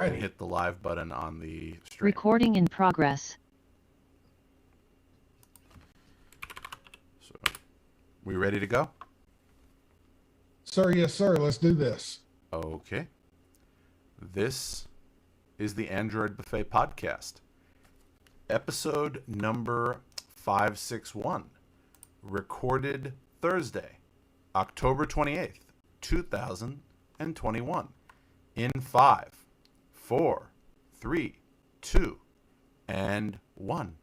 and hit the live button on the stream. Recording in progress. So, we ready to go? Sir, yes, sir. Let's do this. Okay. This is the Android Buffet Podcast, episode number 561, recorded Thursday, October 28th, 2021, in 5, 4, 3, 2, and 1.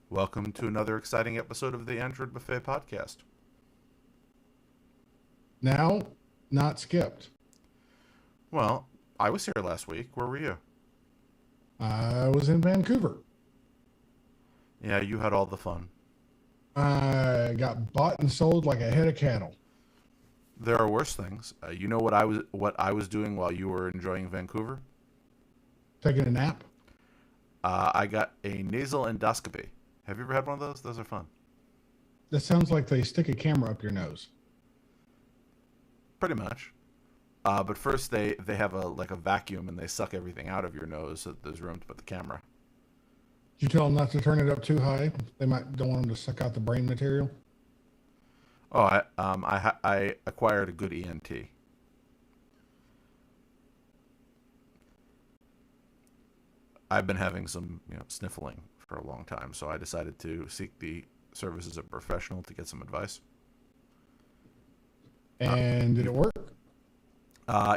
Welcome to another exciting episode of the Android Buffet Podcast. Now, not skipped. Well, I was here last week. Where were you? I was in Vancouver. Yeah, you had all the fun. I got bought and sold like a head of cattle. There are worse things. You know what I was doing while you were enjoying Vancouver? Taking a nap. I got a nasal endoscopy. Have you ever had one of those? Those are fun. That sounds like they stick a camera up your nose. Pretty much. But first they have a vacuum and they suck everything out of your nose so that there's room to put the camera. Did you tell them not to turn it up too high? They don't want them to suck out the brain material. Oh, I acquired a good ENT. I've been having some sniffling for a long time, so I decided to seek the services of a professional to get some advice. And did it work?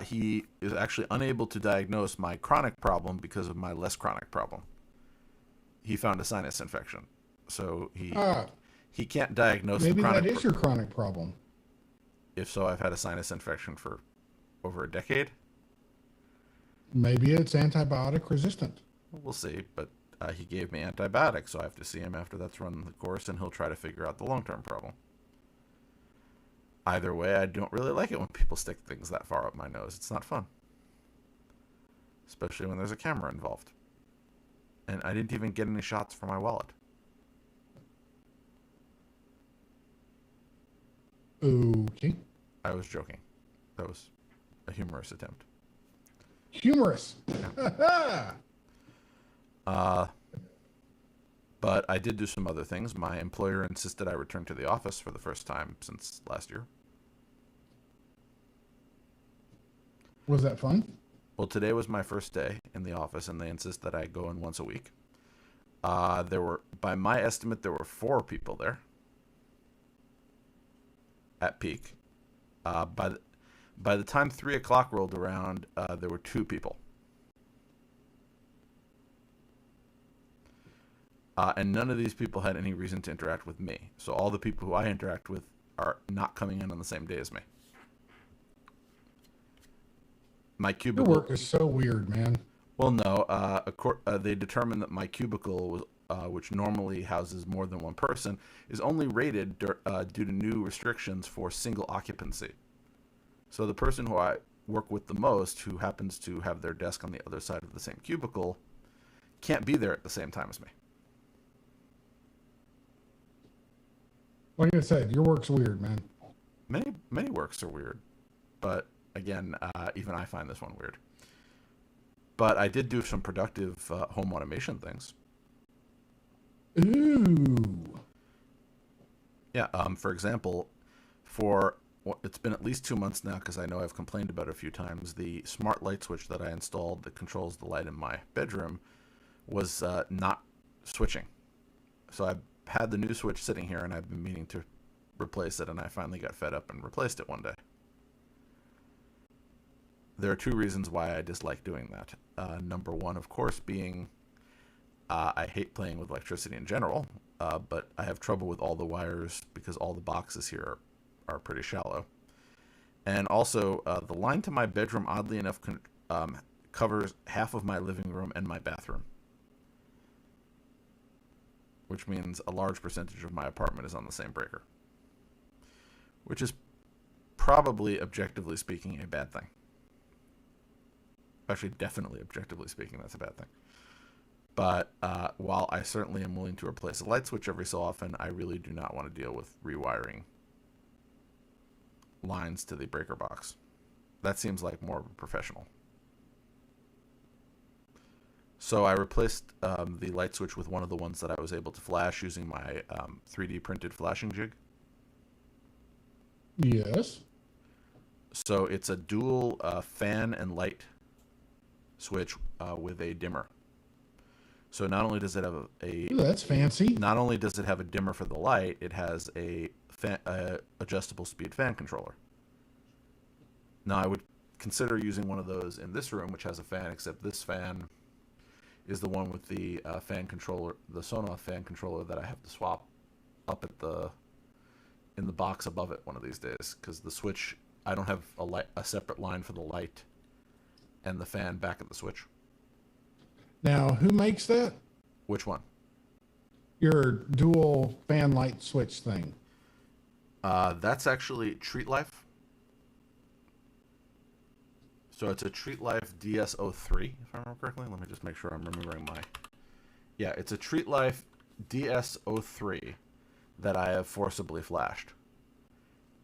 He is actually unable to diagnose my chronic problem because of my less chronic problem. He found a sinus infection, so he can't diagnose the chronic. Maybe that is your chronic problem. If so, I've had a sinus infection for over a decade. Maybe it's antibiotic resistant. We'll see, but he gave me antibiotics, so I have to see him after that's run the course, and he'll try to figure out the long-term problem. Either way, I don't really like it when people stick things that far up my nose. It's not fun. Especially when there's a camera involved. And I didn't even get any shots for my wallet. Okay. I was joking. That was a humorous attempt. Humorous. Yeah. But I did do some other things. My employer insisted I return to the office for the first time since last year. Was that fun? Well, today was my first day in the office, and they insist that I go in once a week. By my estimate, there were 4 people there at peak. By the time 3 o'clock rolled around, there were 2 people. And none of these people had any reason to interact with me. So all the people who I interact with are not coming in on the same day as me. My cubicle... Your work is so weird, man. Well, no. They determined that my cubicle, which normally houses more than one person, is only rated due to new restrictions for single occupancy. So the person who I work with the most, who happens to have their desk on the other side of the same cubicle, can't be there at the same time as me. Like I said, your work's weird, man. Many works are weird, but again, even I find this one weird. But I did do some productive home automation things. Ooh. Yeah. For example, it's been at least 2 months now because I know I've complained about it a few times. The smart light switch that I installed that controls the light in my bedroom was not switching. So I had the new switch sitting here, and I've been meaning to replace it, and I finally got fed up and replaced it one day. There are 2 reasons why I dislike doing that. Number 1, of course, being I hate playing with electricity in general, but I have trouble with all the wires because all the boxes here are pretty shallow. And also, the line to my bedroom, oddly enough, covers half of my living room and my bathroom. which means a large percentage of my apartment is on the same breaker, which is probably, objectively speaking, a bad thing. Actually, definitely, objectively speaking, that's a bad thing. But while I certainly am willing to replace a light switch every so often, I really do not want to deal with rewiring lines to the breaker box. That seems like more of a professional. So I replaced the light switch with one of the ones that I was able to flash using my 3D printed flashing jig. Yes. So it's a dual fan and light switch with a dimmer. So not only does it have Ooh, that's fancy. not only does it have a dimmer for the light, it has a adjustable speed fan controller. Now I would consider using one of those in this room, which has a fan, except this fan is the one with the fan controller, the Sonos fan controller that I have to swap up at in the box above it one of these days, because the switch, I don't have a separate line for the light and the fan back at the switch. Now, who makes that? Which one? Your dual fan light switch thing. That's actually Treat Life. So it's a Treat Life DS03, if I remember correctly. Let me just make sure I'm remembering my... Yeah, it's a Treat Life DS03 that I have forcibly flashed.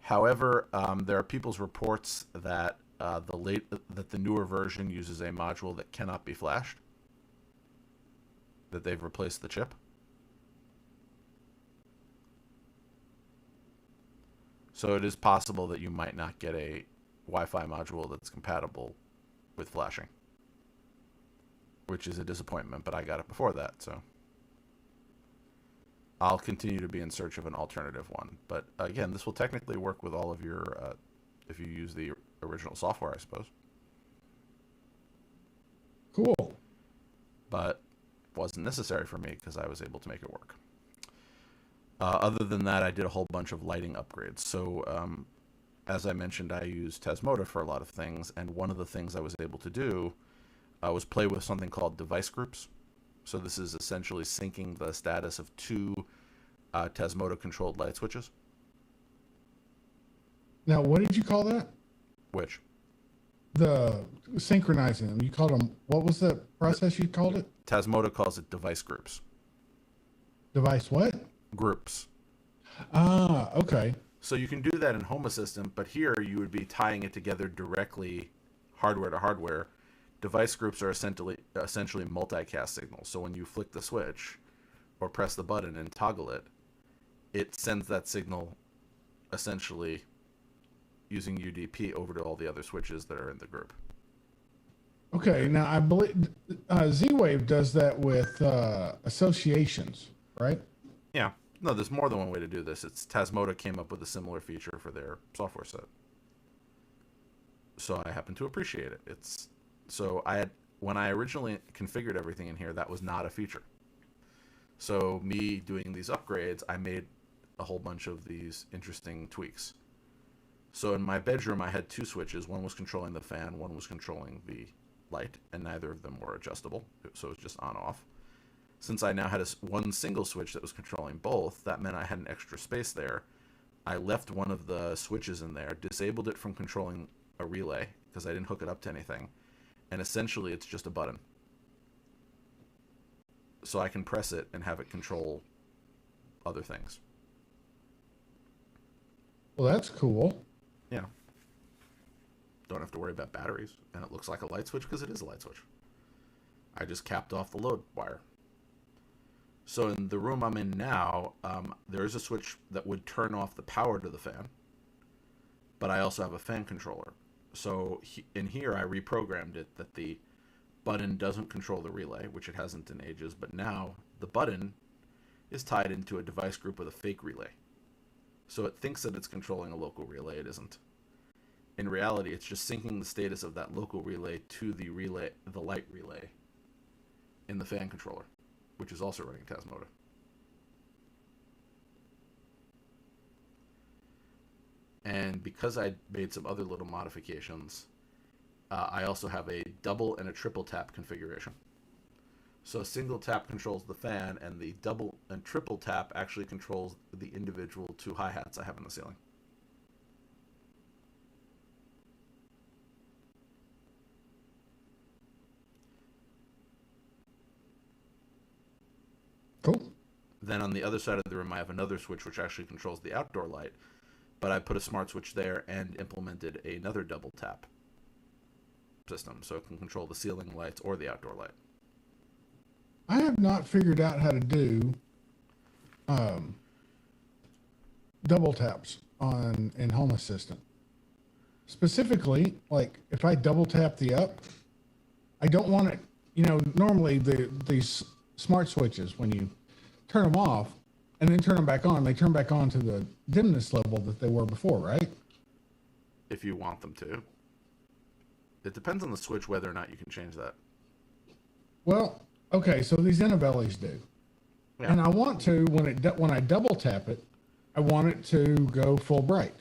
However, there are people's reports that the newer version uses a module that cannot be flashed, that they've replaced the chip. So it is possible that you might not get a Wi-Fi module that's compatible with flashing, which is a disappointment, but I got it before that, so I'll continue to be in search of an alternative one. But again, this will technically work with all of your, if you use the original software, I suppose. Cool. But wasn't necessary for me because I was able to make it work. Other than that, I did a whole bunch of lighting upgrades. So as I mentioned, I use Tasmota for a lot of things, and one of the things I was able to do was play with something called device groups. So this is essentially syncing the status of two Tasmota controlled light switches. Now, what did you call that? Which? The synchronizing them. You called them, what was the process you called it? Tasmota calls it device groups. Device what? Groups. Ah, okay. So you can do that in Home Assistant, but here you would be tying it together directly, hardware to hardware. Device groups are essentially multicast signals. So when you flick the switch or press the button and toggle it, it sends that signal essentially using UDP over to all the other switches that are in the group. Okay, now I believe Z-Wave does that with associations, right? Yeah. No, there's more than one way to do this. It's Tasmota came up with a similar feature for their software set. So I happen to appreciate it. When I originally configured everything in here, that was not a feature. So me doing these upgrades, I made a whole bunch of these interesting tweaks. So in my bedroom, I had two switches. One was controlling the fan, one was controlling the light, and neither of them were adjustable. So it was just on off. Since I now had one single switch that was controlling both, that meant I had an extra space there. I left one of the switches in there, disabled it from controlling a relay because I didn't hook it up to anything. And essentially it's just a button. So I can press it and have it control other things. Well, that's cool. Yeah. Don't have to worry about batteries. And it looks like a light switch because it is a light switch. I just capped off the load wire. So in the room I'm in now, there is a switch that would turn off the power to the fan. But I also have a fan controller. So in here I reprogrammed it that the button doesn't control the relay, which it hasn't in ages. But now the button is tied into a device group with a fake relay. So it thinks that it's controlling a local relay. It isn't. In reality, it's just syncing the status of that local relay to the light relay in the fan controller, which is also running Tasmota. And because I made some other little modifications, I also have a double and a triple tap configuration. So single tap controls the fan, and the double and triple tap actually controls the individual two hi-hats I have in the ceiling. Cool. Then on the other side of the room, I have another switch which actually controls the outdoor light, but I put a smart switch there and implemented another double tap system, so it can control the ceiling lights or the outdoor light. I have not figured out how to do um, double taps on in Home Assistant. Specifically, like if I double tap the up, I don't want it. You know, normally these smart switches, when you turn them off and then turn them back on, they turn back on to the dimness level that they were before, right? If you want them to. It depends on the switch whether or not you can change that. Well, okay, so these Innovellis do. Yeah. And I want to, when I double tap it, I want it to go full bright.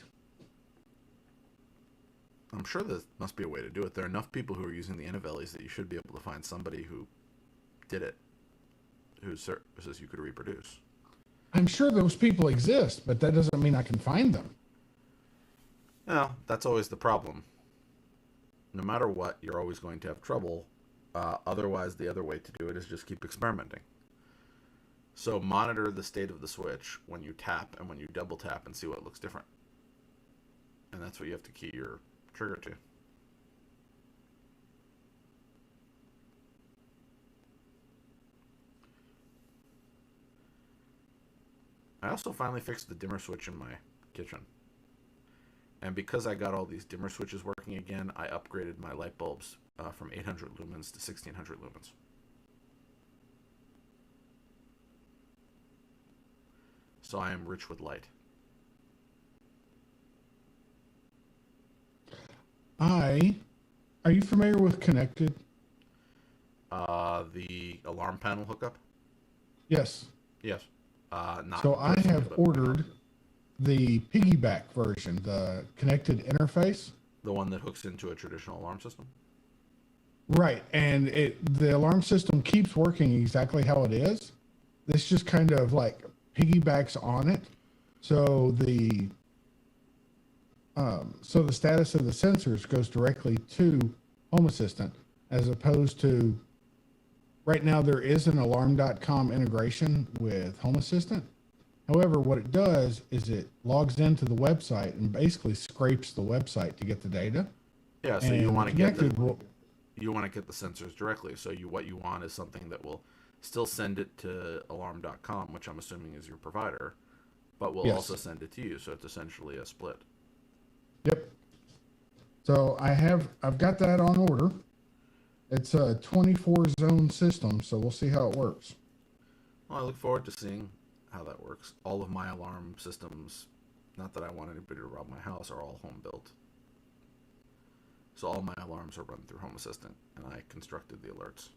I'm sure there must be a way to do it. There are enough people who are using the Innovellis that you should be able to find somebody who did it, whose services you could reproduce. I'm sure those people exist, but that doesn't mean I can find them. Well, that's always the problem. No matter what, you're always going to have trouble. Otherwise, the other way to do it is just keep experimenting. So monitor the state of the switch when you tap and when you double tap and see what looks different. And that's what you have to key your trigger to. I also finally fixed the dimmer switch in my kitchen. And because I got all these dimmer switches working again, I upgraded my light bulbs from 800 lumens to 1600 lumens. So I am rich with light. Are you familiar with Connected? The alarm panel hookup? Yes. Yes. Not So I personally, have but ordered the piggyback version, the connected interface. the one that hooks into a traditional alarm system. Right. And the alarm system keeps working exactly how it is. This just kind of like piggybacks on it. So the status of the sensors goes directly to Home Assistant, as opposed to right now there is an alarm.com integration with Home Assistant. However, what it does is it logs into the website and basically scrapes the website to get the data. Yeah, so And you want to get Connected you want to get the sensors directly. So what you want is something that will still send it to alarm.com, which I'm assuming is your provider, but will Yes. also send it to you. So it's essentially a split. Yep. So I've got that on order. It's a 24 zone system, so we'll see how it works. Well, I look forward to seeing how that works. All of my alarm systems, not that I want anybody to rob my house, are all home built. So all my alarms are run through Home Assistant, and I constructed the alerts.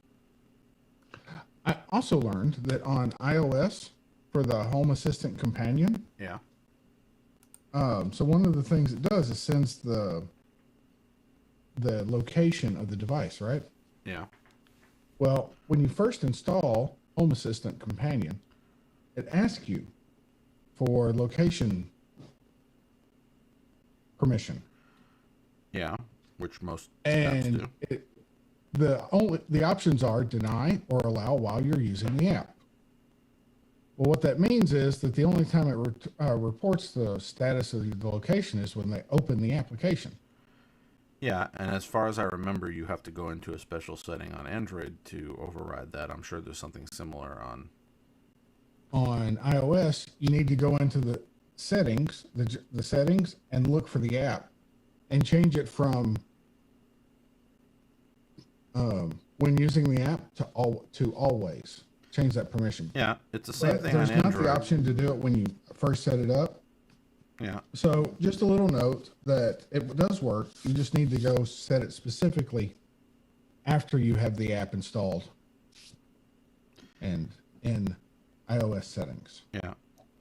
I also learned that on iOS for the Home Assistant companion, Yeah. so one of the things it does is sends the location of the device, right? Yeah. Well, when you first install Home Assistant companion, it asks you for location permission. Yeah. Which most apps And do. the options are deny or allow while you're using the app. Well, what that means is that the only time it reports the status of the location is when they open the application. Yeah, and as far as I remember, you have to go into a special setting on Android to override that. I'm sure there's something similar on. On iOS, you need to go into the settings, the settings, and look for the app, and change it from when using the app to always. Change that permission. Yeah, it's the same But thing on there's not Android. the option to do it when you first set it up. Yeah. So just a little note that it does work. You just need to go set it specifically after you have the app installed and in iOS settings. Yeah.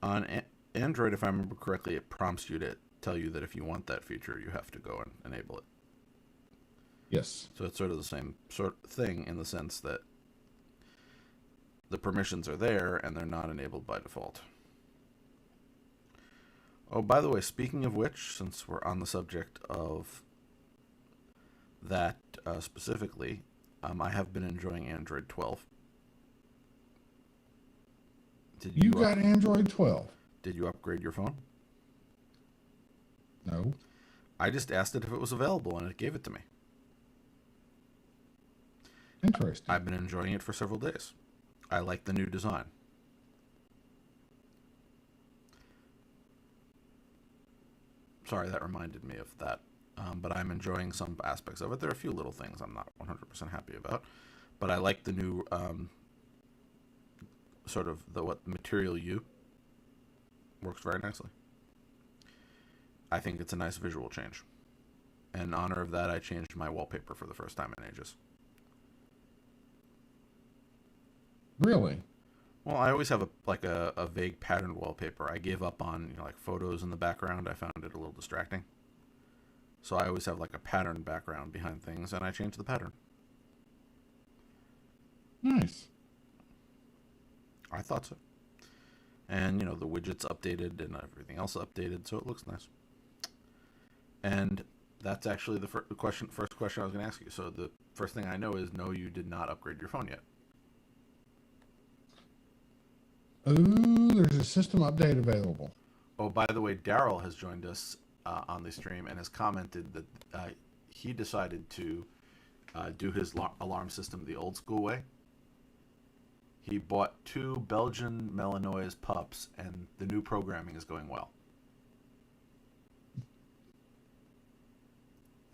On Android, if I remember correctly, it prompts you to tell you that if you want that feature, you have to go and enable it. Yes. So it's sort of the same sort of thing in the sense that the permissions are there and they're not enabled by default. Oh, by the way, speaking of which, since we're on the subject of that specifically, I have been enjoying Android 12. You got Android 12? Did you upgrade your phone? No. I just asked it if it was available, and it gave it to me. Interesting. I've been enjoying it for several days. I like the new design. Sorry, that reminded me of that. But I'm enjoying some aspects of it. There are a few little things I'm not 100% happy about. But I like the new sort of the Material U. Works very nicely. I think it's a nice visual change. And in honor of that, I changed my wallpaper for the first time in ages. Really? Well, I always have a vague patterned wallpaper. I gave up on like photos in the background. I found it a little distracting. So I always have like a patterned background behind things, and I changed the pattern. Nice. I thought so. And the widgets updated and everything else updated, so it looks nice. And that's actually the first question I was going to ask you. So the first thing I know is no, you did not upgrade your phone yet. Ooh, there's a system update available. Oh, by the way, Daryl has joined us on the stream and has commented that he decided to do his alarm system the old school way. He bought 2 Belgian Melanois pups, and the new programming is going well.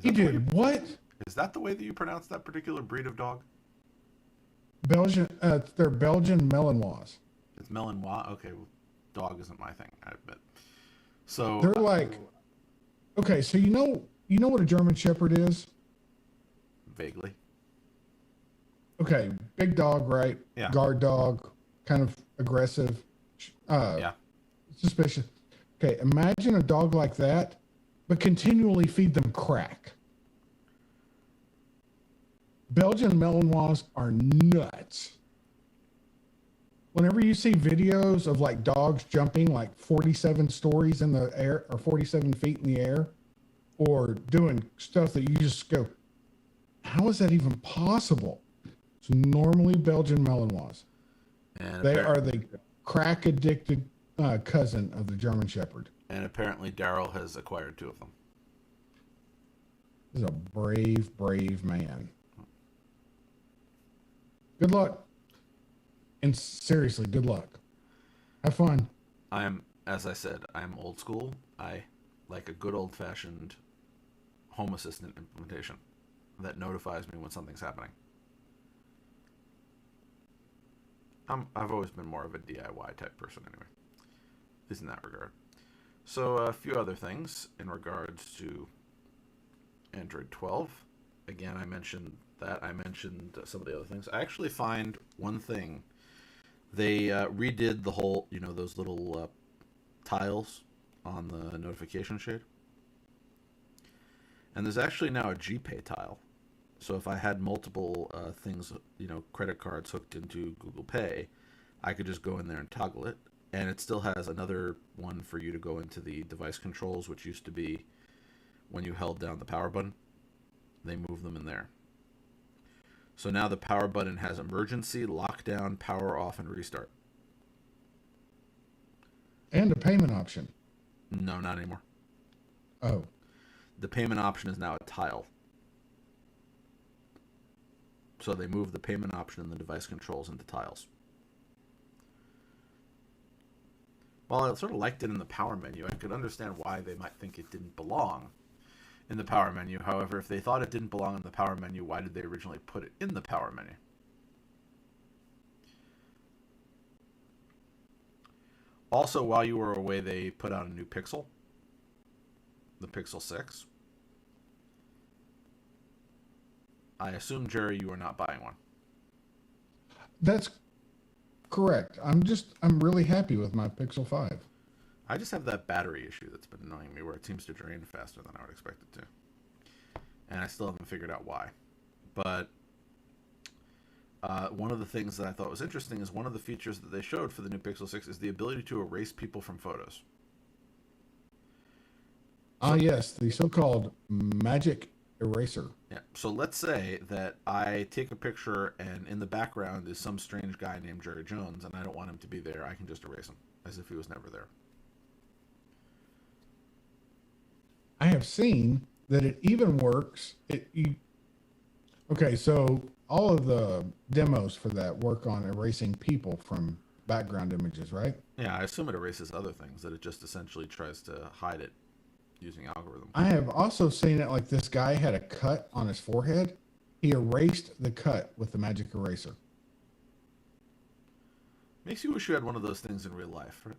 He did what? Is that the way that you pronounce that particular breed of dog? Belgian. They're Belgian Melanois. It's Melanois? Okay, well, dog isn't my thing, I admit. So they're like, okay, so you know what a German Shepherd is? Vaguely. Okay, big dog, right? Yeah. Guard dog, kind of aggressive. Yeah. Suspicious. Okay, imagine a dog like that, but continually feed them crack. Belgian Malinois are nuts. Whenever you see videos of like dogs jumping like 47 stories in the air or 47 feet in the air, or doing stuff that you just go, how is that even possible? It's normally Belgian Malinois. And they are the crack addicted cousin of the German Shepherd. And apparently Daryl has acquired 2 of them. He's a brave, brave man. Good luck. And seriously, good luck. Have fun. As I said, I'm old school. I like a good old-fashioned Home Assistant implementation that notifies me when something's happening. I've always been more of a DIY type person anyway, at least in that regard. So a few other things in regards to Android 12. Again, I mentioned that. I mentioned some of the other things. I actually find one thing. They redid the whole, those little tiles on the notification shade. And there's actually now a GPay tile. So if I had multiple things, credit cards hooked into Google Pay, I could just go in there and toggle it. And it still has another one for you to go into the device controls, which used to be when you held down the power button. They moved them in there. So now the power button has emergency, lockdown, power off, and restart. And a payment option. No, not anymore. Oh. The payment option is now a tile. So they moved the payment option and the device controls into tiles. While I sort of liked it in the power menu, I could understand why they might think it didn't belong in the power menu. However, if they thought it didn't belong in the power menu, why did they originally put it in the power menu? Also, while you were away, they put out a new Pixel, the Pixel 6. I assume, Jerry, you are not buying one. That's correct. I'm really happy with my Pixel 5. I just have that battery issue that's been annoying me where it seems to drain faster than I would expect it to. And I still haven't figured out why. But One of the things that I thought was interesting is one of the features that they showed for the new Pixel 6 is the ability to erase people from photos. Ah, yes, the so-called magic eraser. Yeah. So let's say that I take a picture and in the background is some strange guy named Jerry Jones and I don't want him to be there. I can just erase him as if he was never there. I have seen that it even works. Okay, so all of the demos for that work on erasing people from background images, right? Yeah, I assume it erases other things, that it just essentially tries to hide it using algorithm. I have also seen it like this guy had a cut on his forehead. He erased the cut with the magic eraser. Makes you wish you had one of those things in real life, right?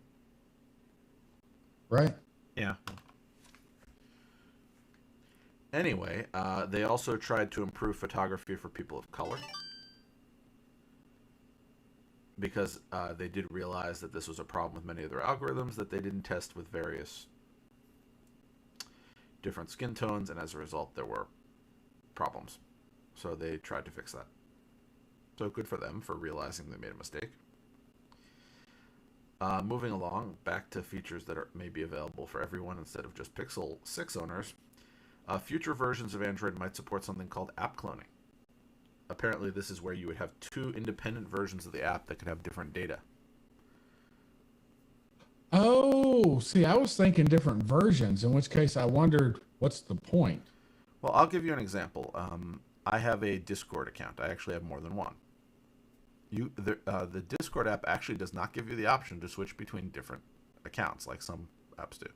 Right? Yeah. Anyway, they also tried to improve photography for people of color because they did realize that this was a problem with many of their algorithms that they didn't test with various different skin tones, and as a result, there were problems. So they tried to fix that. So good for them for realizing they made a mistake. Moving along, back to features that may be available for everyone instead of just Pixel 6 owners. Future versions of Android might support something called app cloning. Apparently, this is where you would have two independent versions of the app that could have different data. Oh, see, I was thinking different versions, in which case I wondered what's the point? Well, I'll give you an example. I have a Discord account. I actually have more than one. The Discord app actually does not give you the option to switch between different accounts like some apps do.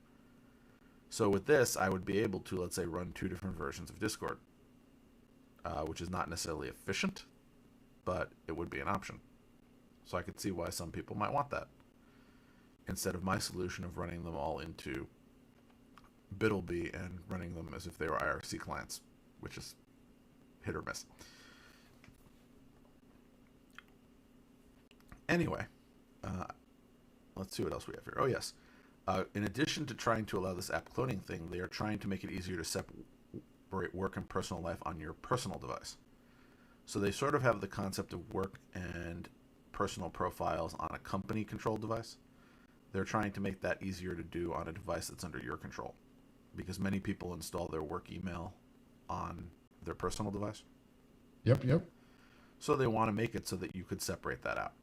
So with this, I would be able to, let's say, run two different versions of Discord, which is not necessarily efficient, but it would be an option. So I could see why some people might want that, instead of my solution of running them all into Bitleby and running them as if they were IRC clients, which is hit or miss. Anyway, let's see what else we have here. Oh, yes. In addition to trying to allow this app cloning thing, they are trying to make it easier to separate work and personal life on your personal device. So they sort of have the concept of work and personal profiles on a company-controlled device. They're trying to make that easier to do on a device that's under your control, because many people install their work email on their personal device. Yep. So they want to make it so that you could separate that out.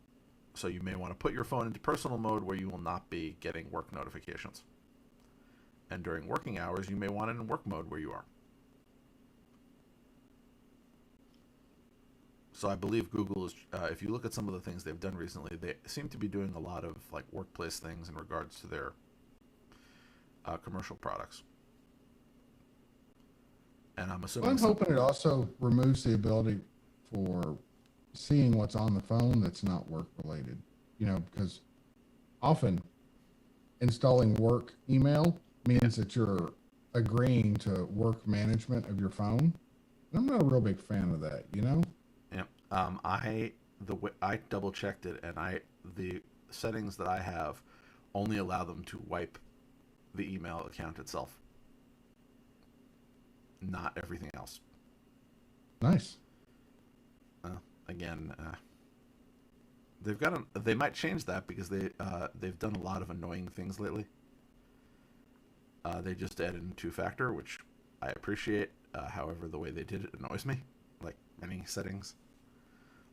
So you may want to put your phone into personal mode where you will not be getting work notifications. And during working hours, you may want it in work mode where you are. So I believe Google is, if you look at some of the things they've done recently, they seem to be doing a lot of like workplace things in regards to their commercial products. And I'm assuming... I'm hoping it also removes the ability for seeing what's on the phone that's not work related, because often installing work email means that you're agreeing to work management of your phone. And I'm not a real big fan of that, Yeah. I double checked it, and the settings that I have only allow them to wipe the email account itself, not everything else. Nice. Again, they might change that because they've done a lot of annoying things lately. They just added in two-factor, which I appreciate. However, the way they did it annoys me, like many settings.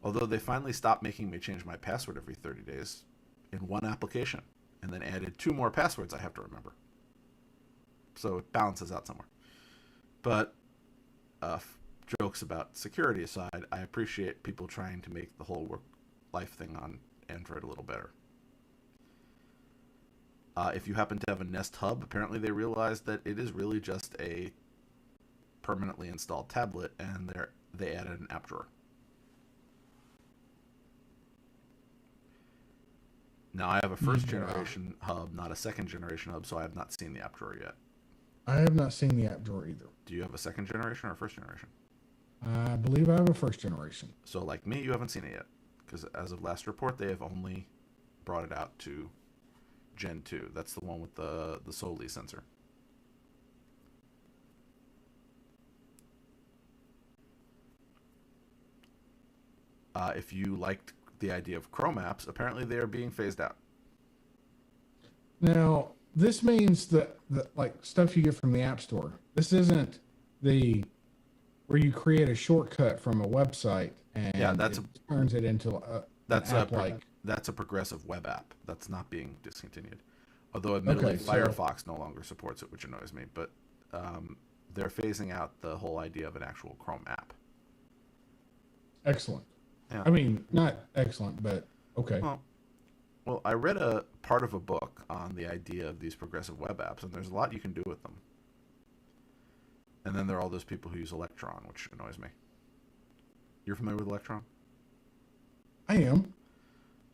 Although they finally stopped making me change my password every 30 days in one application, and then added 2 more passwords I have to remember. So it balances out somewhere. But jokes about security aside, I appreciate people trying to make the whole work-life thing on Android a little better. If you happen to have a Nest Hub, apparently they realized that it is really just a permanently installed tablet, and they added an app drawer. Now, I have a first-generation hub, not a second-generation hub, so I have not seen the app drawer yet. I have not seen the app drawer either. Do you have a second generation or a first generation? I believe I have a first generation. So like me, you haven't seen it yet, because as of last report, they have only brought it out to Gen 2. That's the one with the Soli sensor. If you liked the idea of Chrome apps, apparently they are being phased out. Now, this means that like stuff you get from the App Store. This isn't the where you create a shortcut from a website Yeah, and it turns it into an that's app like. that's a progressive web app that's not being discontinued. Although admittedly, Okay, so Firefox no longer supports it, which annoys me. But they're phasing out the whole idea of an actual Chrome app. excellent. Yeah. I mean, not excellent, but okay. Well, I read a part of a book on the idea of these progressive web apps, and there's a lot you can do with them. And then there are all those people who use Electron, which annoys me. You're familiar with Electron? I am.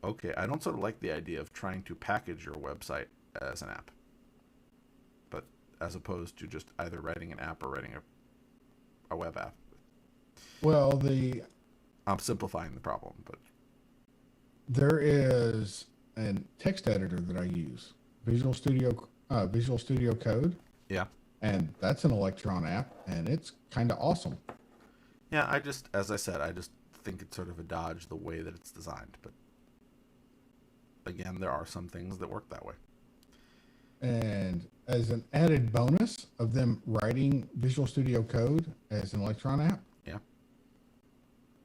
Okay, I don't sort of like the idea of trying to package your website as an app, but as opposed to just either writing an app or writing a web app. Well, I'm simplifying the problem, but there is a text editor that I use, Visual Studio Code, yeah. and that's an Electron app, and it's kind of awesome. Yeah, as I said, I just think it's sort of a dodge the way that it's designed, but again, there are some things that work that way. And as an added bonus of them writing Visual Studio Code as an Electron app, Yeah.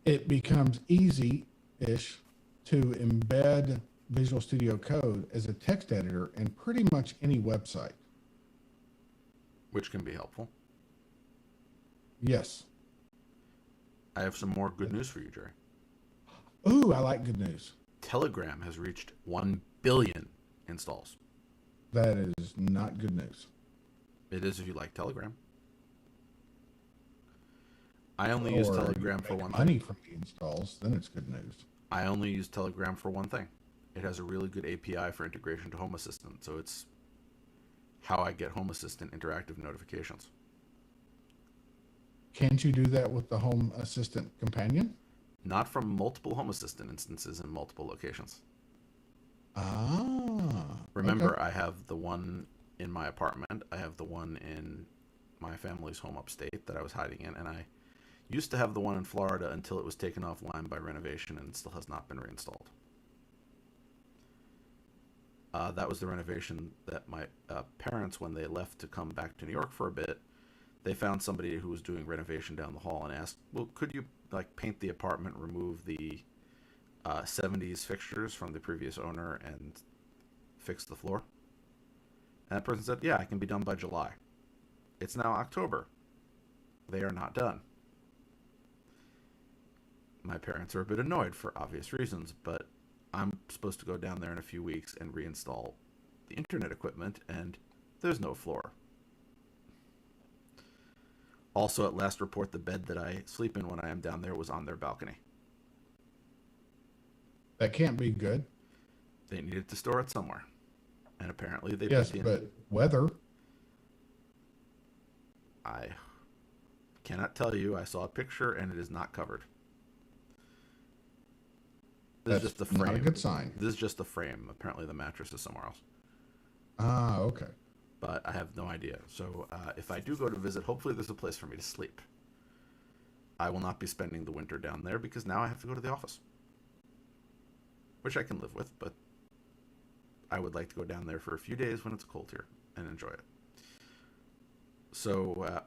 it becomes easy-ish to embed Visual Studio Code as a text editor in pretty much any website. Which can be helpful. Yes. I have some more good news for you, Jerry. Ooh, I like good news. Telegram has reached 1 billion installs. That is not good news. It is if you like Telegram. I only use Telegram for one money thing. from the installs, then it's good news. I only use Telegram for one thing. It has a really good API for integration to Home Assistant, so it's how I get Home Assistant interactive notifications. Can't you do that with the Home Assistant companion? Not from multiple Home Assistant instances in multiple locations. Ah. Remember, Okay. I have the one in my apartment. I have the one in my family's home upstate that I was hiding in, and I used to have the one in Florida until it was taken offline by renovation and still has not been reinstalled. That was the renovation that my parents, when they left to come back to New York for a bit, they found somebody who was doing renovation down the hall and asked, well, could you like paint the apartment, remove the 70s fixtures from the previous owner and fix the floor? And that person said, yeah, it can be done by July. It's now October. They are not done. My parents are a bit annoyed for obvious reasons, but I'm supposed to go down there in a few weeks and reinstall the internet equipment, and there's no floor. Also, at last report, the bed that I sleep in when I am down there was on their balcony. That can't be good. They needed to store it somewhere. And apparently they Yes, put but weather. I cannot tell you. I saw a picture and it is not covered. This is just the frame. Not a good sign. This is just the frame. Apparently the mattress is somewhere else. Ah, okay. But I have no idea. So if I do go to visit, hopefully there's a place for me to sleep. I will not be spending the winter down there because now I have to go to the office. Which I can live with, but I would like to go down there for a few days when it's cold here and enjoy it. So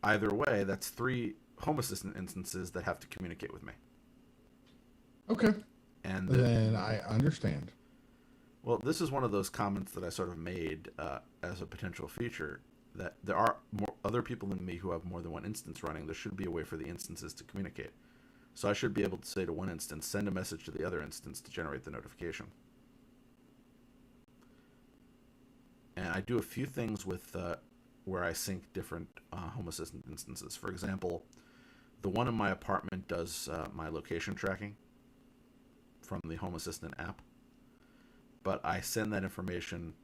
either way, that's 3 Home Assistant instances that have to communicate with me. Okay. And then I understand. Well, this is one of those comments that I sort of made as a potential feature, that there are other people than me who have more than one instance running. There should be a way for the instances to communicate. So I should be able to say to one instance, send a message to the other instance to generate the notification. And I do a few things with where I sync different Home Assistant instances. For example, the one in my apartment does my location tracking from the Home Assistant app. But I send that information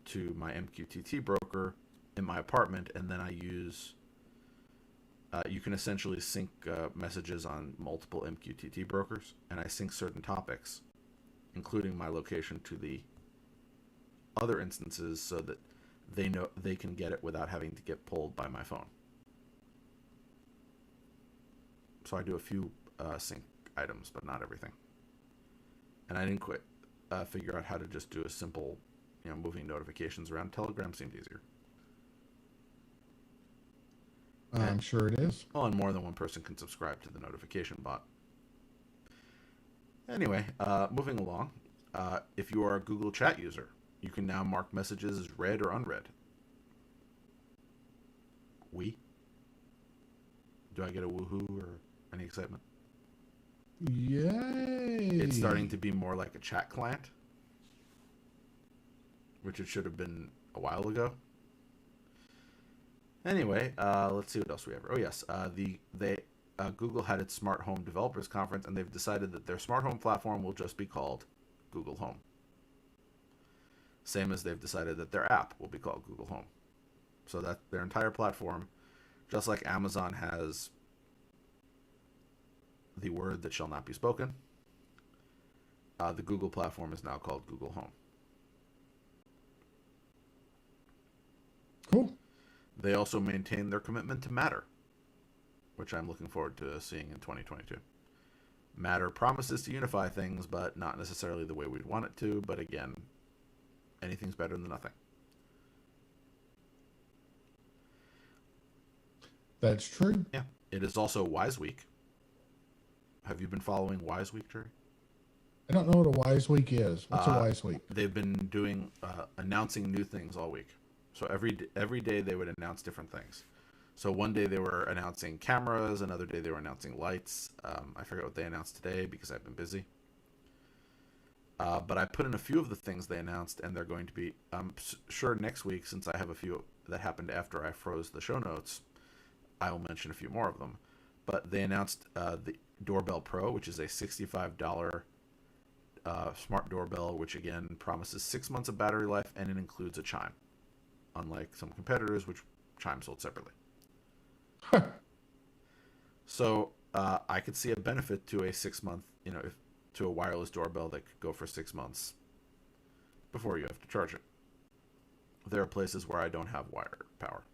to my MQTT broker in my apartment, and then I use, you can essentially sync messages on multiple MQTT brokers, and I sync certain topics, including my location, to the other instances so that they know they can get it without having to get pulled by my phone. So I do a few sync items, but not everything. And I didn't quite figure out how to just do a simple, moving notifications around. Telegram seemed easier. I'm sure it is. Well, and more than one person can subscribe to the notification bot. Anyway, moving along. If you are a Google Chat user, you can now mark messages as read or unread. Do I get a woohoo or any excitement? Yay! It's starting to be more like a chat client, which it should have been a while ago. Anyway, let's see what else we have. Oh yes, Google had its Smart Home Developers Conference, and they've decided that their smart home platform will just be called Google Home. Same as they've decided that their app will be called Google Home. So that their entire platform, just like Amazon has the word that shall not be spoken, the Google platform is now called Google Home. Cool. They also maintain their commitment to Matter, which I'm looking forward to seeing in 2022. Matter promises to unify things, but not necessarily the way we'd want it to. But again, anything's better than nothing. That's true. Yeah. It is also Wise Week. Have you been following Wise Week, Jerry? I don't know what a Wise Week is. What's a Wise Week? They've been doing announcing new things all week. So every day they would announce different things. So one day they were announcing cameras, another day they were announcing lights. I forget what they announced today because I've been busy. But I put in a few of the things they announced, and they're going to be, I'm sure next week, since I have a few that happened after I froze the show notes, I will mention a few more of them. But they announced the Doorbell Pro, which is a $65 smart doorbell, which again promises 6 months of battery life, and it includes a chime, unlike some competitors, which chime sold separately. So I could see a benefit to a 6 month, to a wireless doorbell that could go for 6 months before you have to charge it. There are places where I don't have wire power.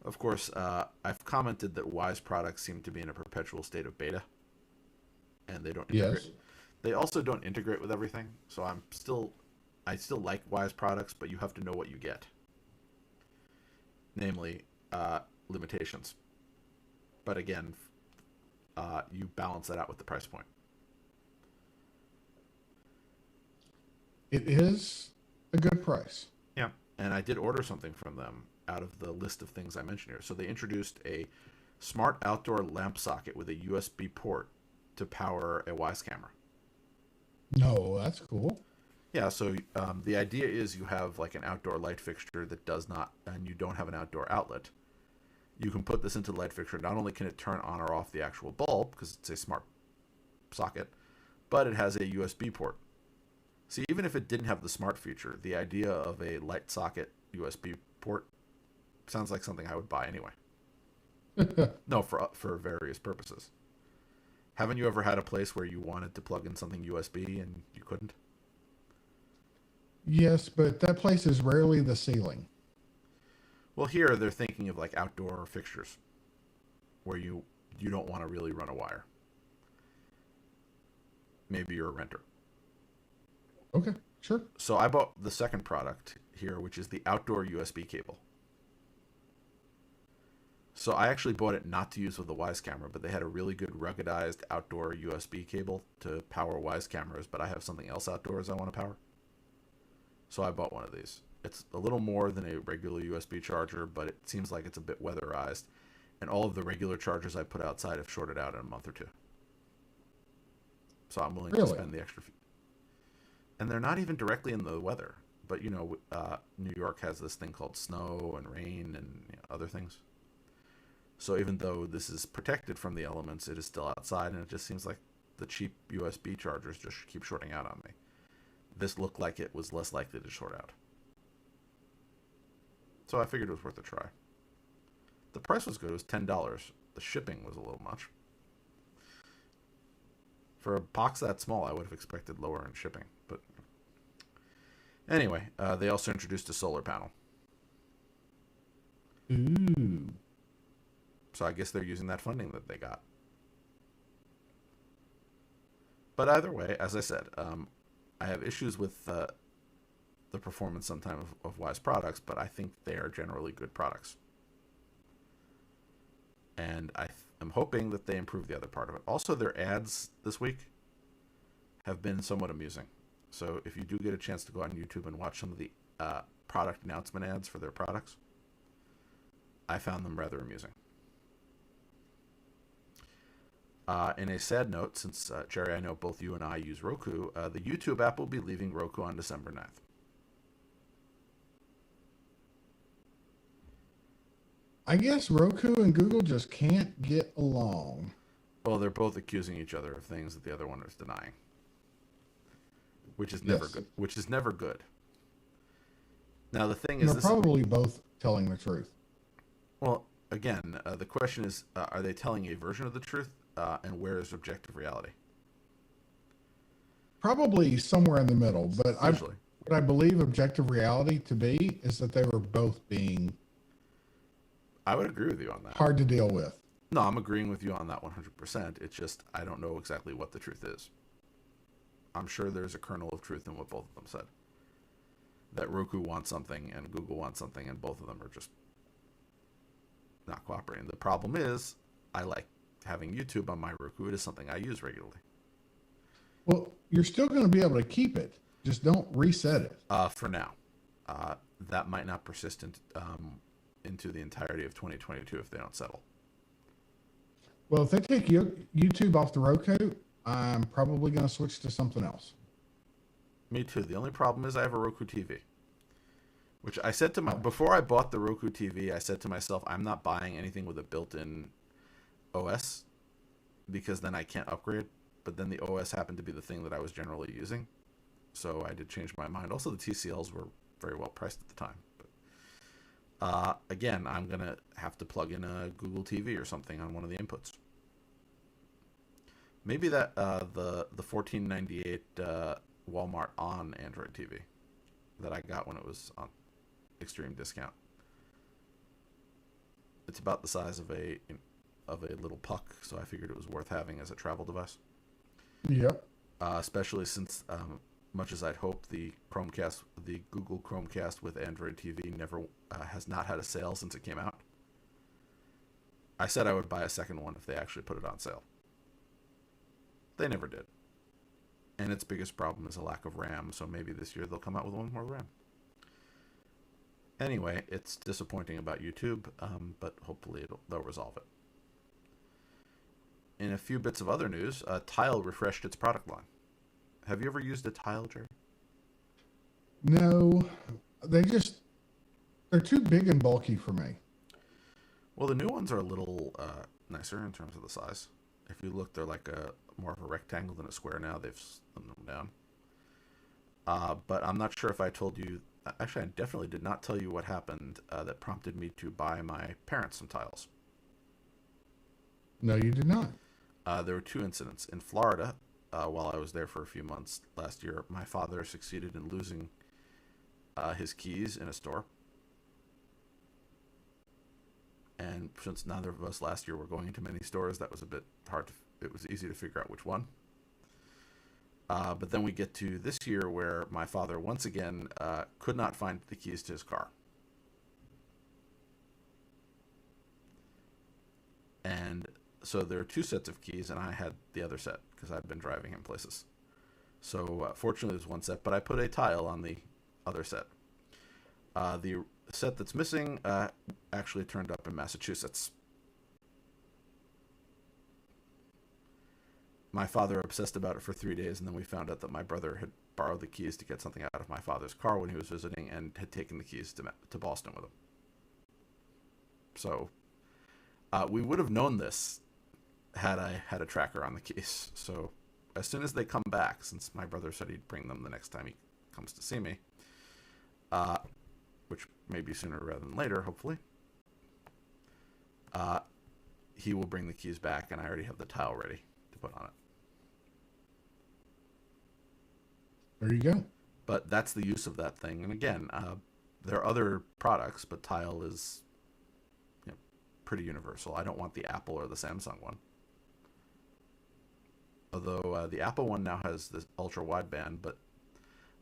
Of course, I've commented that Wise products seem to be in a perpetual state of beta, and they don't integrate. Yes. They also don't integrate with everything, so I still like Wise products, but you have to know what you get. Namely, limitations. But again, you balance that out with the price point. It is a good price. Yeah, and I did order something from them out of the list of things I mentioned here. So they introduced a smart outdoor lamp socket with a USB port to power a Wise camera. No, that's cool. Yeah, so the idea is you have like an outdoor light fixture that does not, and you don't have an outdoor outlet. You can put this into the light fixture. Not only can it turn on or off the actual bulb, because it's a smart socket, but it has a USB port. See, even if it didn't have the smart feature, the idea of a light socket USB port sounds like something I would buy anyway. No, for various purposes. Haven't you ever had a place where you wanted to plug in something USB and you couldn't? Yes, but that place is rarely the ceiling. Well, here they're thinking of like outdoor fixtures where you don't want to really run a wire. Maybe you're a renter. Okay, sure. So I bought the second product here, which is the outdoor USB cable. So I actually bought it not to use with the Wise camera, but they had a really good ruggedized outdoor USB cable to power Wise cameras, but I have something else outdoors I want to power. So I bought one of these. It's a little more than a regular USB charger, but it seems like it's a bit weatherized. And all of the regular chargers I put outside have shorted out in a month or two. So I'm willing to spend the extra few. And they're not even directly in the weather. But, New York has this thing called snow and rain and other things. So even though this is protected from the elements, it is still outside, and it just seems like the cheap USB chargers just keep shorting out on me. This looked like it was less likely to short out. So I figured it was worth a try. The price was good. It was $10. The shipping was a little much. For a box that small, I would have expected lower in shipping. But anyway, they also introduced a solar panel. Ooh. So I guess they're using that funding that they got. But either way, as I said, I have issues with the performance sometimes of Wise products, but I think they are generally good products. And am hoping that they improve the other part of it. Also, their ads this week have been somewhat amusing. So if you do get a chance to go on YouTube and watch some of the product announcement ads for their products, I found them rather amusing. In a sad note, since Jerry, I know both you and I use Roku, the YouTube app will be leaving Roku on December 9th. I guess Roku and Google just can't get along. Well, they're both accusing each other of things that the other one is denying, which is never good. Which is never good. Now the thing is, they're probably both telling the truth. Well, again, the question is, are they telling a version of the truth, and where is objective reality? Probably somewhere in the middle, but Usually. What I believe objective reality to be is that they were both being. I would agree with you on that. Hard to deal with. No, I'm agreeing with you on that 100%. It's just I don't know exactly what the truth is. I'm sure there's a kernel of truth in what both of them said. That Roku wants something and Google wants something, and both of them are just not cooperating. The problem is, I like having YouTube on my Roku. It is something I use regularly. Well, you're still going to be able to keep it. Just don't reset it. For now. That might not persist into the entirety of 2022 if they don't settle. Well, if they take YouTube off the Roku, I'm probably going to switch to something else. Me too. The only problem is I have a Roku TV. Which I said to before I bought the Roku TV, I said to myself, I'm not buying anything with a built-in OS because then I can't upgrade. But then the OS happened to be the thing that I was generally using. So I did change my mind. Also, the TCLs were very well priced at the time. But again, I'm going to have to plug in a Google TV or something on one of the inputs. Maybe that the $14.98 Walmart on Android TV that I got when it was on extreme discount. It's about the size of a little puck, so I figured it was worth having as a travel device. Yep. Especially since, much as I'd hoped, the Google Chromecast with Android TV never has not had a sale since it came out. I said I would buy a second one if they actually put it on sale. They never did. And its biggest problem is a lack of RAM, so maybe this year they'll come out with one more RAM. Anyway, it's disappointing about YouTube, but hopefully they'll resolve it. In a few bits of other news, Tile refreshed its product line. Have you ever used a Tile, Jerry? No, they're too big and bulky for me. Well, the new ones are a little nicer in terms of the size. If you look, they're like more of a rectangle than a square now. They've slimmed them down. But I'm not sure if I told you. Actually, I definitely did not tell you what happened that prompted me to buy my parents some tiles. No, you did not. There were two incidents. In Florida, while I was there for a few months last year, my father succeeded in losing his keys in a store. And since neither of us last year were going into many stores, that was a bit hard. It was easy to figure out which one. But then we get to this year where my father once again could not find the keys to his car. And so there are two sets of keys, and I had the other set because I've been driving him places. So fortunately, there's one set, but I put a tile on the other set. The set that's missing actually turned up in Massachusetts. My father obsessed about it for 3 days, and then we found out that my brother had borrowed the keys to get something out of my father's car when he was visiting and had taken the keys to Boston with him. So we would have known this had I had a tracker on the keys. So as soon as they come back, since my brother said he'd bring them the next time he comes to see me, which may be sooner rather than later, hopefully, he will bring the keys back, and I already have the tile ready to put on it. There you go. But that's the use of that thing. And again, there are other products, but Tile is pretty universal. I don't want the Apple or the Samsung one. Although the Apple one now has this ultra wideband, but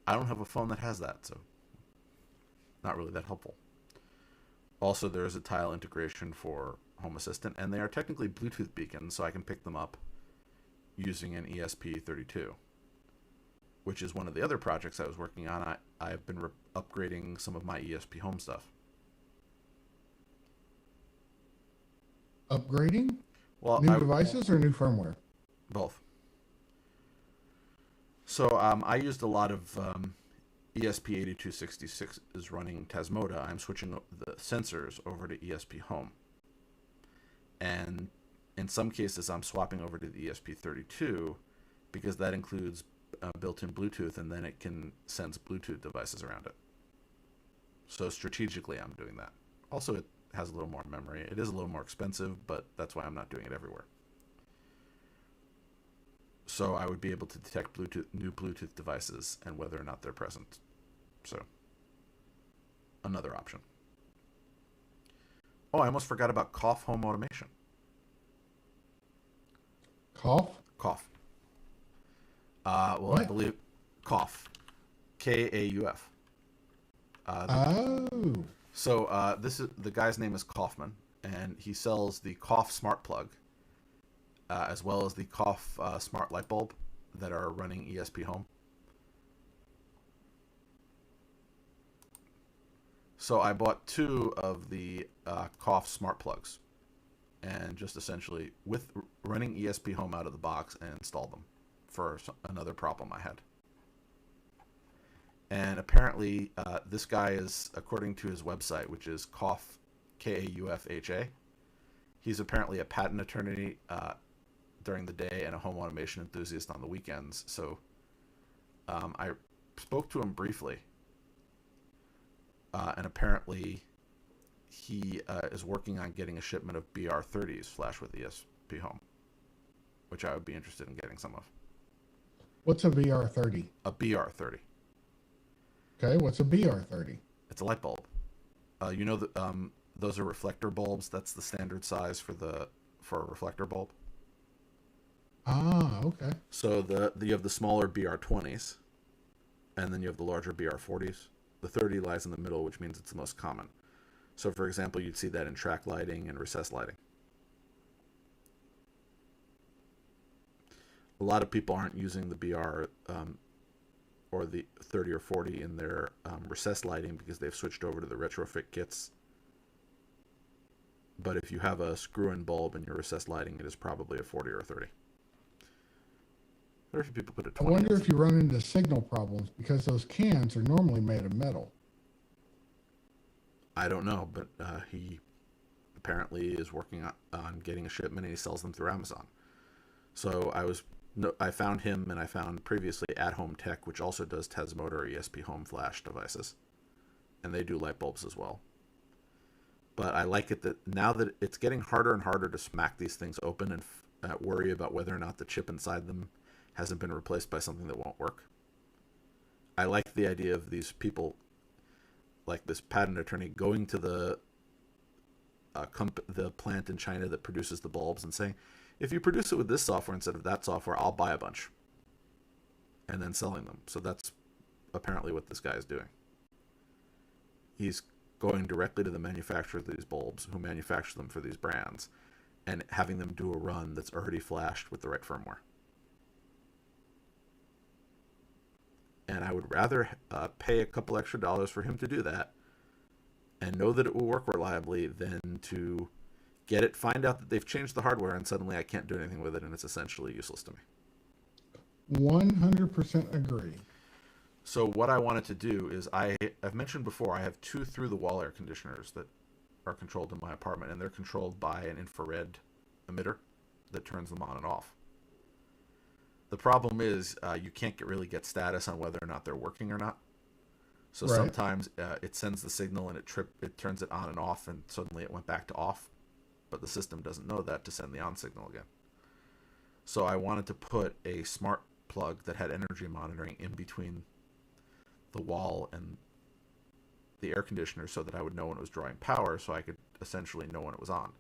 I don't have a phone that has that, so not really that helpful. Also, there is a tile integration for Home Assistant, and they are technically Bluetooth beacons, so I can pick them up using an ESP32, which is one of the other projects I was working on. I've been upgrading some of my ESP Home stuff. Upgrading? Well, New devices or new firmware? both. So I used a lot of ESP8266 is running Tasmota. I'm switching the sensors over to ESP Home. And in some cases, I'm swapping over to the ESP32 because that includes built-in Bluetooth, and then it can sense Bluetooth devices around it. So strategically, I'm doing that. Also, it has a little more memory. It is a little more expensive, but that's why I'm not doing it everywhere. So I would be able to detect new Bluetooth devices and whether or not they're present. So another option. Oh, I almost forgot about Cough Home Automation. Cough? Cough. What? I believe Cough. Kauf. Oh. So this is the guy's name is Kaufman, and he sells the Cough Smart Plug, as well as the Cough Smart Light Bulb that are running ESP Home. So I bought two of the Cough Smart Plugs, and just essentially with running ESP Home out of the box and installed them for another problem I had. And apparently, this guy is, according to his website, which is Kauf, Kaufha, he's apparently a patent attorney during the day and a home automation enthusiast on the weekends. So I spoke to him briefly, and apparently he is working on getting a shipment of BR30s flash with ESP Home, which I would be interested in getting some of. What's a VR30? A BR30. Okay, what's a BR30? It's a light bulb. You know that those are reflector bulbs. That's the standard size for a reflector bulb. Ah, okay. So you have the smaller BR20s, and then you have the larger BR40s. The 30 lies in the middle, which means it's the most common. So, for example, you'd see that in track lighting and recessed lighting. A lot of people aren't using the BR or the 30 or 40 in their recessed lighting because they've switched over to the retrofit kits. But if you have a screw-in bulb in your recessed lighting, it is probably a 40 or a 30. Very few people put a 20. I wonder if you run into signal problems because those cans are normally made of metal. I don't know, but he apparently is working on getting a shipment, and he sells them through Amazon. So I found him, and I found previously At Home Tech, which also does Tasmota or ESP Home flash devices, and they do light bulbs as well. But I like it that now that it's getting harder and harder to smack these things open and worry about whether or not the chip inside them hasn't been replaced by something that won't work. I like the idea of these people, like this patent attorney, going to the plant in China that produces the bulbs and saying, if you produce it with this software instead of that software, I'll buy a bunch. And then selling them. So that's apparently what this guy is doing. He's going directly to the manufacturer of these bulbs, who manufacture them for these brands, and having them do a run that's already flashed with the right firmware. And I would rather pay a couple extra dollars for him to do that and know that it will work reliably than to get it, find out that they've changed the hardware, and suddenly I can't do anything with it, and it's essentially useless to me. 100% agree. So what I wanted to do is, I've mentioned before, I have two through-the-wall air conditioners that are controlled in my apartment, and they're controlled by an infrared emitter that turns them on and off. The problem is you can't really get status on whether or not they're working or not. So Right. sometimes it sends the signal and it turns it on and off, and suddenly it went back to off. But the system doesn't know that to send the on signal again. So I wanted to put a smart plug that had energy monitoring in between the wall and the air conditioner so that I would know when it was drawing power, so I could essentially know when it was on.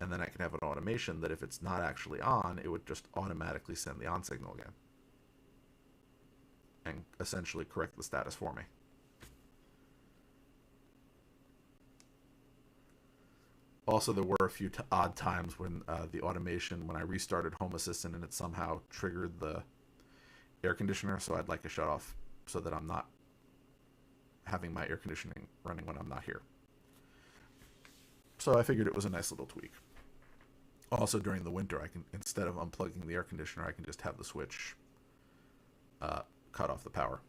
And then I can have an automation that if it's not actually on, it would just automatically send the on signal again and essentially correct the status for me. Also, there were a few odd times when the automation, when I restarted Home Assistant and it somehow triggered the air conditioner, so I'd like to shut off so that I'm not having my air conditioning running when I'm not here. So I figured it was a nice little tweak. Also, during the winter, I can, instead of unplugging the air conditioner, I can just have the switch cut off the power.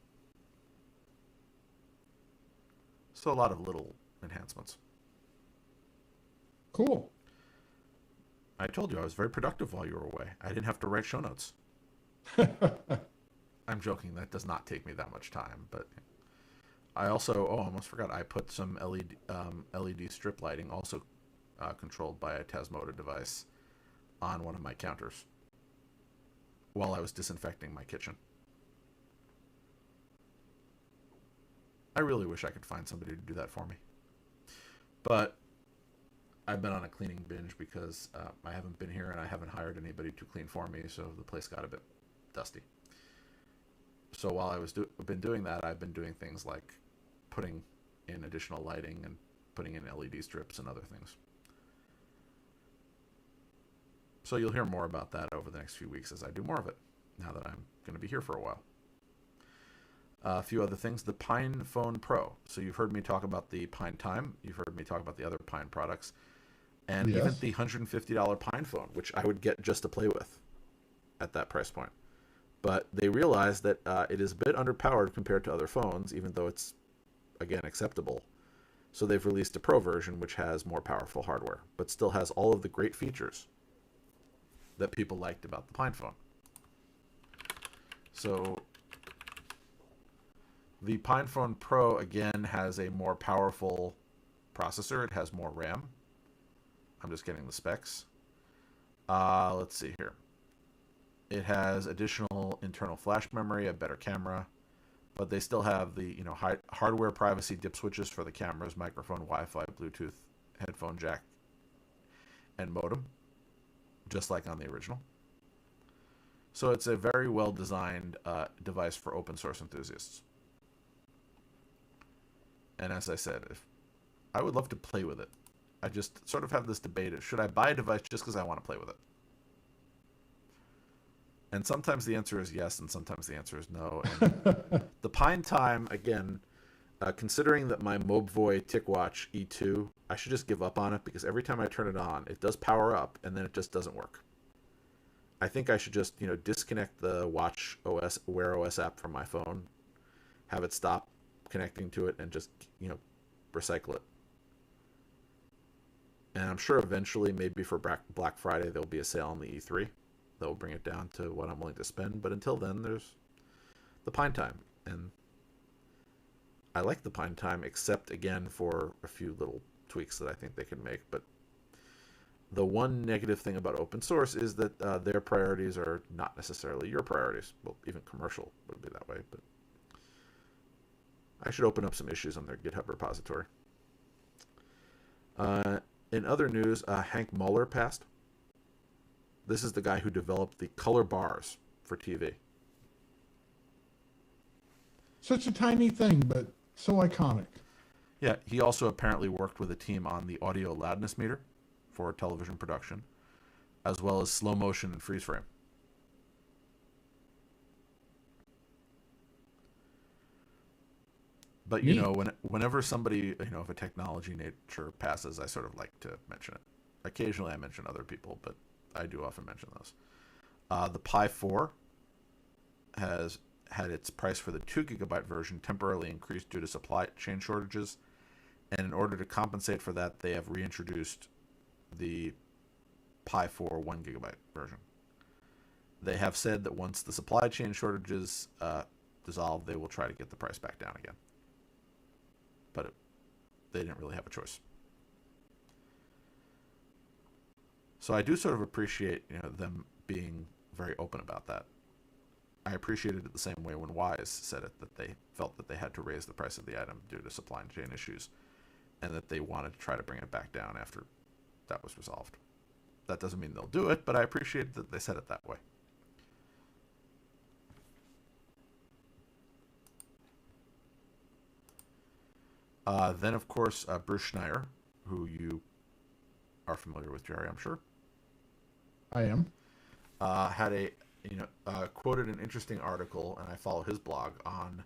So a lot of little enhancements. Cool. I told you I was very productive while you were away. I didn't have to write show notes. I'm joking. That does not take me that much time. But I also, I almost forgot. I put some LED strip lighting, also controlled by a Tasmota device, on one of my counters while I was disinfecting my kitchen. I really wish I could find somebody to do that for me. But I've been on a cleaning binge because I haven't been here and I haven't hired anybody to clean for me, so the place got a bit dusty. So while I was been doing that, I've been doing things like putting in additional lighting and putting in LED strips and other things. So you'll hear more about that over the next few weeks as I do more of it, now that I'm going to be here for a while. A few other things. The Pine Phone Pro. So you've heard me talk about the Pine Time. You've heard me talk about the other Pine products. And Yes. even the $150 Pine phone, which I would get just to play with at that price point. But they realized that it is a bit underpowered compared to other phones, even though it's, again, acceptable. So they've released a Pro version, which has more powerful hardware, but still has all of the great features that people liked about the Pine phone. So the Pine Phone Pro, again, has a more powerful processor. It has more RAM. I'm just getting the specs. Let's see here. It has additional internal flash memory, a better camera, but they still have the hardware privacy dip switches for the cameras, microphone, Wi-Fi, Bluetooth, headphone jack, and modem, just like on the original. So it's a very well-designed device for open source enthusiasts. And as I said, I would love to play with it. I just sort of have this debate of, should I buy a device just because I want to play with it? And sometimes the answer is yes, and sometimes the answer is no. And the Pine Time, again, considering that my Mobvoi TicWatch E2, I should just give up on it, because every time I turn it on, it does power up, and then it just doesn't work. I think I should just, disconnect the Watch OS, Wear OS app from my phone, have it stop connecting to it, and just, recycle it. And I'm sure eventually, maybe for Black Friday, there'll be a sale on the E3. They'll bring it down to what I'm willing to spend. But until then, there's the Pine Time. And I like the Pine Time, except, again, for a few little tweaks that I think they can make. But the one negative thing about open source is that their priorities are not necessarily your priorities. Well, even commercial would be that way. But I should open up some issues on their GitHub repository. In other news, Hank Muller passed. This is the guy who developed the color bars for TV. Such a tiny thing, but so iconic. Yeah, he also apparently worked with a team on the audio loudness meter for television production, as well as slow motion and freeze frame. But, whenever somebody, of a technology nature passes, I sort of like to mention it. Occasionally I mention other people, but I do often mention those. The Pi 4 has had its price for the 2 gigabyte version temporarily increased due to supply chain shortages. And in order to compensate for that, they have reintroduced the Pi 4 1 gigabyte version. They have said that once the supply chain shortages dissolve, they will try to get the price back down again. But they didn't really have a choice. So I do sort of appreciate, them being very open about that. I appreciated it the same way when Wise said it, that they felt that they had to raise the price of the item due to supply chain issues, and that they wanted to try to bring it back down after that was resolved. That doesn't mean they'll do it, but I appreciate that they said it that way. Then, of course, Bruce Schneier, who you are familiar with, Jerry, I'm sure, I am. had quoted an interesting article, and I follow his blog on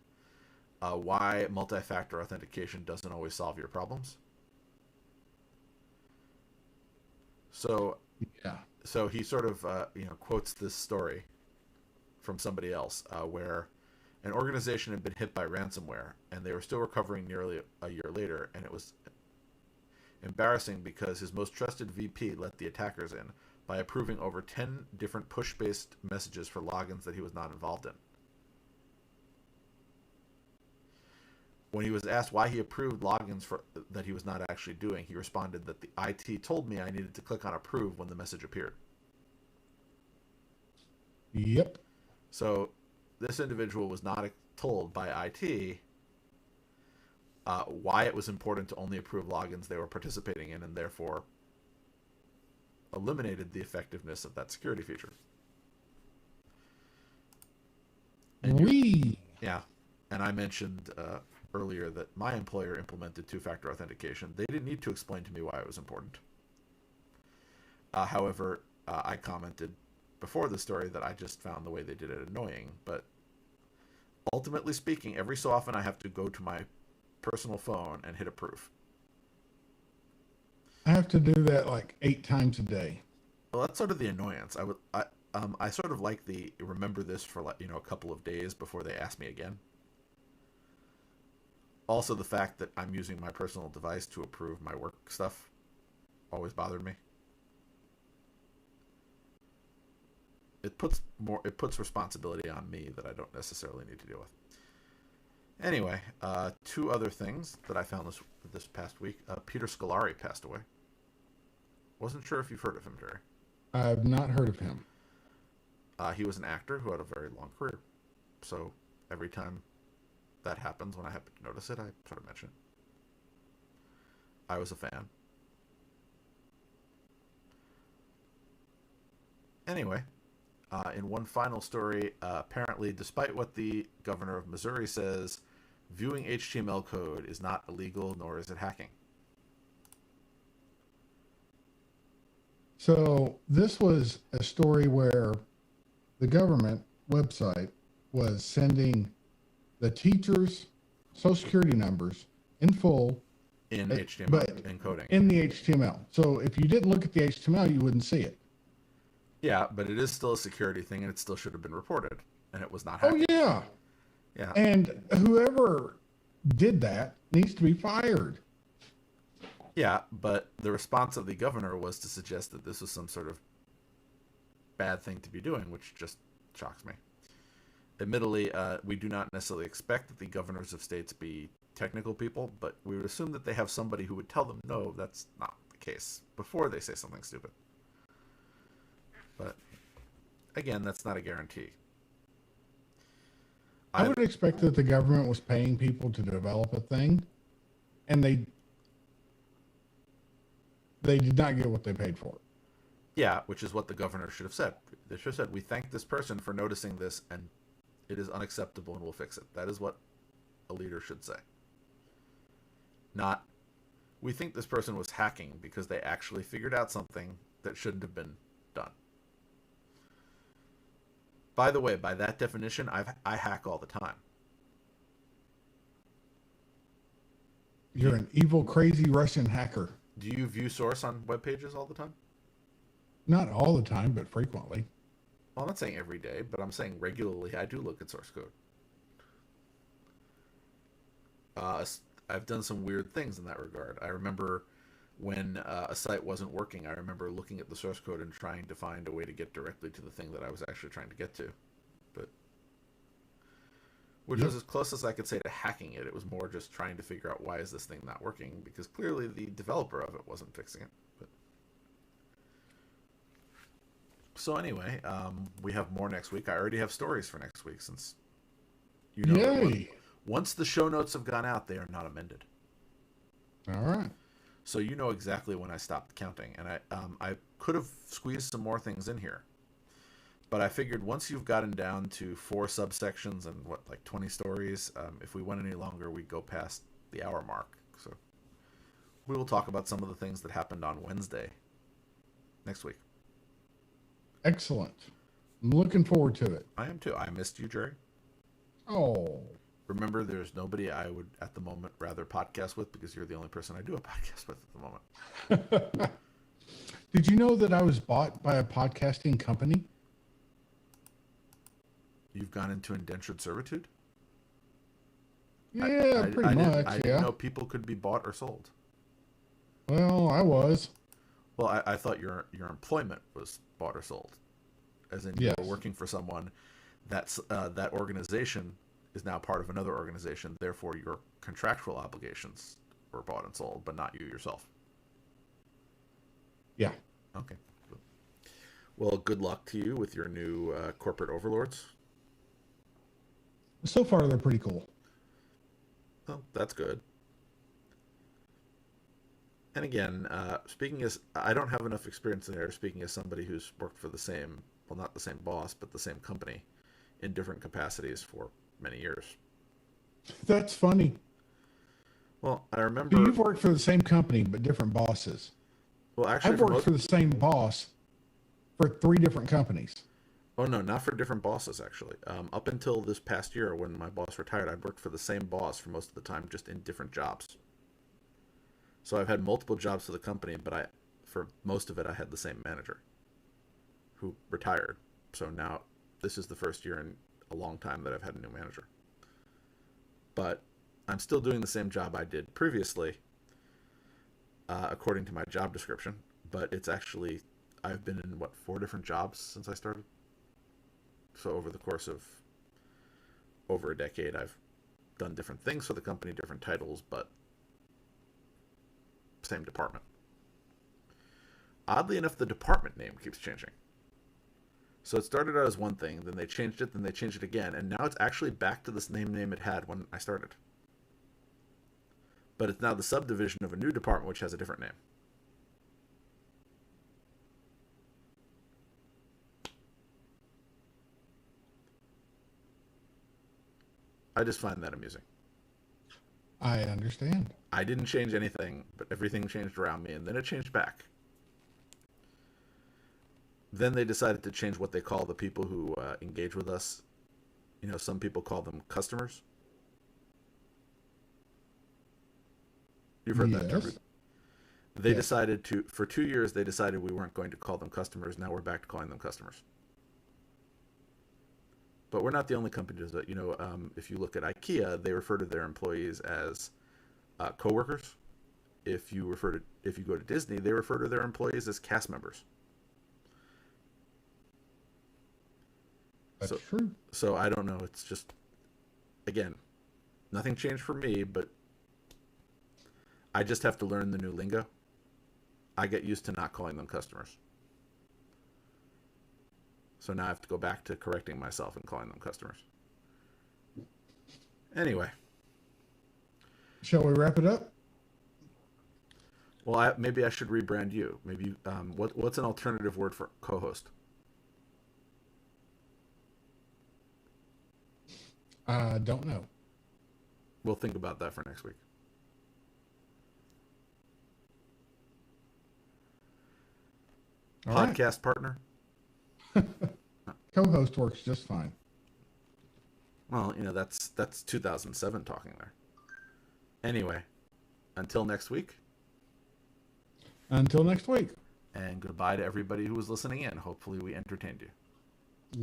why multi-factor authentication doesn't always solve your problems. So, Yeah. so he sort of quotes this story from somebody else where an organization had been hit by ransomware, and they were still recovering nearly a year later, and it was embarrassing because his most trusted VP let the attackers in by approving over 10 different push-based messages for logins that he was not involved in. When he was asked why he approved logins that he was not actually doing, he responded that the IT told me I needed to click on approve when the message appeared. Yep. So this individual was not told by IT why it was important to only approve logins they were participating in, and therefore eliminated the effectiveness of that security feature. And yeah, and I mentioned earlier that my employer implemented two-factor authentication. They didn't need to explain to me why it was important. However, I commented before the story that I just found the way they did it annoying, but ultimately speaking, every so often I have to go to my personal phone and hit approve. I have to do that like 8 times a day. Well, that's sort of the annoyance. I sort of like the remember this for a couple of days before they ask me again. Also, the fact that I'm using my personal device to approve my work stuff always bothered me. It puts responsibility on me that I don't necessarily need to deal with. Anyway, 2 other things that I found this past week. Peter Scolari passed away. Wasn't sure if you've heard of him, Jerry. I've not heard of him. He was an actor who had a very long career. So every time that happens, when I happen to notice it, I sort of mention it. I was a fan. Anyway, in one final story, apparently, despite what the governor of Missouri says, viewing HTML code is not illegal, nor is it hacking. So this was a story where the government website was sending the teachers' social security numbers in full In HTML but encoding. in the HTML. So if you didn't look at the HTML, you wouldn't see it. Yeah, but it is still a security thing, and it still should have been reported, and it was not Oh hacking. yeah. Yeah. And whoever did that needs to be fired. Yeah, but the response of the governor was to suggest that this was some sort of bad thing to be doing, which just shocks me. Admittedly, we do not necessarily expect that the governors of states be technical people, but we would assume that they have somebody who would tell them, no, that's not the case, before they say something stupid. But, again, that's not a guarantee. I would expect that the government was paying people to develop a thing, and they did not get what they paid for. Yeah, which is what the governor should have said. They should have said, we thank this person for noticing this, and it is unacceptable, and we'll fix it. That is what a leader should say. Not, we think this person was hacking because they actually figured out something that shouldn't have been done. By the way, by that definition, I hack all the time. You're an evil, crazy Russian hacker. Do you view source on web pages all the time? Not all the time, but frequently. Well, I'm not saying every day, but I'm saying regularly I do look at source code. I've done some weird things in that regard. I remember when a site wasn't working, I remember looking at the source code and trying to find a way to get directly to the thing that I was actually trying to get to. But which was as close as I could say to hacking it. It was more just trying to figure out why is this thing not working, because clearly the developer of it wasn't fixing it. But so anyway, we have more next week. I already have stories for next week, since you know that Yay! once the show notes have gone out, they are not amended. All right. So you know exactly when I stopped counting, and I could have squeezed some more things in here, but I figured once you've gotten down to 4 subsections and what, like 20 stories, if we went any longer, we'd go past the hour mark. So we will talk about some of the things that happened on Wednesday next week. Excellent. I'm looking forward to it. I am too. I missed you, Jerry. Oh, Remember, there's nobody I would at the moment rather podcast with because you're the only person I do a podcast with at the moment. did you know that I was bought by a podcasting company? You've gone into indentured servitude? Yeah, pretty much. I didn't know people could be bought or sold. Well, I was. Well, I thought your employment was bought or sold, as in Yes. you were working for someone that's that organization is now part of another organization. Therefore, your contractual obligations were bought and sold, but not you yourself. Yeah. Okay. Well, good luck to you with your new corporate overlords. So far, they're pretty cool. Well, that's good. And again, speaking as I don't have enough experience there, speaking as somebody who's worked for the same, well, not the same boss, but the same company in different capacities for many years. That's funny. Well, I remember. So you've worked for the same company, but different bosses. Well, actually, I've worked for the same boss for 3 different companies. Oh, no, not for different bosses, actually. Up until this past year when my boss retired, I'd worked for the same boss for most of the time, just in different jobs. So I've had multiple jobs for the company, but for most of it, I had the same manager who retired. So now this is the first year in a long time that I've had a new manager. But I'm still doing the same job I did previously, according to my job description. But it's actually, I've been in, 4 different jobs since I started? So over the course of over a decade, I've done different things for the company, different titles, but same department. Oddly enough, the department name keeps changing. So it started out as one thing, then they changed it, then they changed it again, and now it's actually back to the same name it had when I started. But it's now the subdivision of a new department which has a different name. I just find that amusing. I understand. I didn't change anything, but everything changed around me, and then it changed back. Then they decided to change what they call the people who engage with us. You know, some people call them customers. You've heard that term. Yes. They Yes. decided to, for 2 years, they decided we weren't going to call them customers. Now we're back to calling them customers. But we're not the only company that does that. You know, if you look at IKEA, they refer to their employees as coworkers. If you go to Disney, they refer to their employees as cast members. That's true. So I don't know. It's just, again, nothing changed for me, but I just have to learn the new lingo. I get used to not calling them customers. So now I have to go back to correcting myself and calling them customers. Anyway. Shall we wrap it up? Well, maybe I should rebrand you. Maybe what's an alternative word for co-host? I don't know. We'll think about that for next week. All right. Podcast partner? Co-host works just fine. Well, you know, that's 2007 talking there. Anyway, until next week. Until next week. And goodbye to everybody who was listening in. Hopefully we entertained you.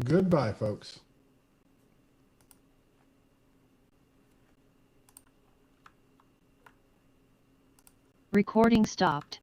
Goodbye, folks. Recording stopped.